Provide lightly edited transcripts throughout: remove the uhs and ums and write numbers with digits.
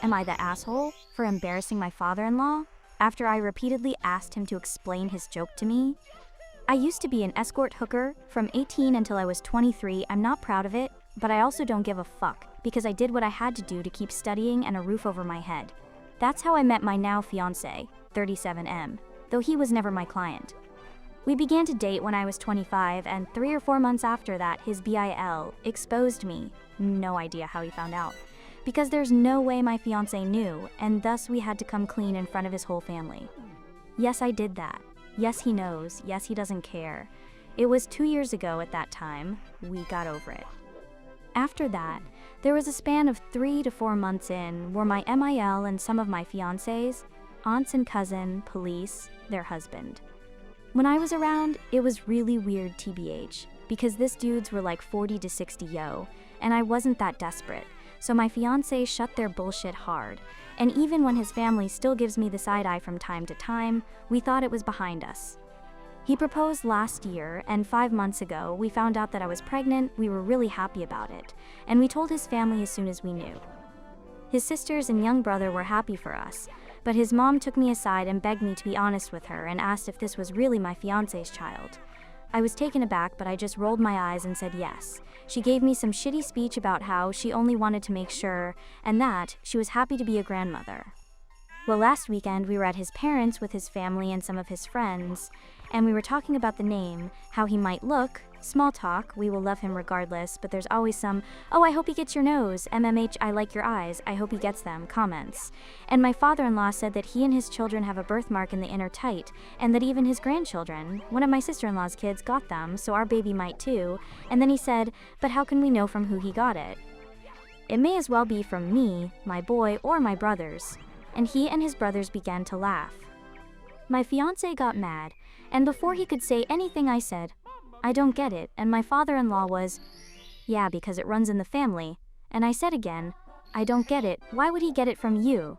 Am I the asshole for embarrassing my father-in-law after I repeatedly asked him to explain his joke to me? I used to be an escort hooker from 18 until I was 23. I'm not proud of it, but I also don't give a fuck because I did what I had to do to keep studying and a roof over my head. That's how I met my now fiancé, 37M, though he was never my client. We began to date when I was 25, and 3 or 4 months after that, his BIL exposed me. No idea how he found out. Because there's no way my fiancé knew, and thus we had to come clean in front of his whole family. Yes, I did that. Yes, he knows. Yes, he doesn't care. It was 2 years ago at that time. We got over it. After that, there was a span of 3 to 4 months in where my MIL and some of my fiancés, aunts and cousin, police, their husband. When I was around, it was really weird TBH, because this dudes were like 40 to 60 yo, and I wasn't that desperate, so my fiancé shut their bullshit hard, and even when his family still gives me the side eye from time to time, we thought it was behind us. He proposed last year, and 5 months ago, we found out that I was pregnant. We were really happy about it, and we told his family as soon as we knew. His sisters and young brother were happy for us, but his mom took me aside and begged me to be honest with her and asked if this was really my fiancé's child. I was taken aback, but I just rolled my eyes and said yes. She gave me some shitty speech about how she only wanted to make sure, and that she was happy to be a grandmother. Well, last weekend we were at his parents' with his family and some of his friends, and we were talking about the name, how he might look, small talk, we will love him regardless, but there's always some, oh, I hope he gets your nose, MMH, I like your eyes, I hope he gets them, comments. And my father-in-law said that he and his children have a birthmark in the inner tight, and that even his grandchildren, one of my sister-in-law's kids, got them, so our baby might too, and then he said, but how can we know from who he got it? It may as well be from me, my boy, or my brothers. And he and his brothers began to laugh. My fiancé got mad, and before he could say anything I said, I don't get it, and my father-in-law was, yeah, because it runs in the family. And I said again, I don't get it, why would he get it from you?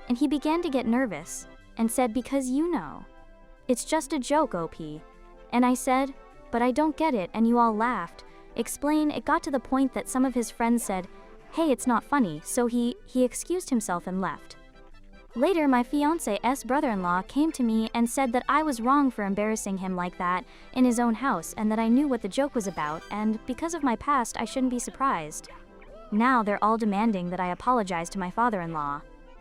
And he began to get nervous, and said, because you know. It's just a joke, OP. And I said, but I don't get it, and you all laughed. Explain, it got to the point that some of his friends said, hey, it's not funny, so he excused himself and left. Later, my fiancé's brother-in-law came to me and said that I was wrong for embarrassing him like that in his own house and that I knew what the joke was about, and because of my past, I shouldn't be surprised. Now they're all demanding that I apologize to my father-in-law.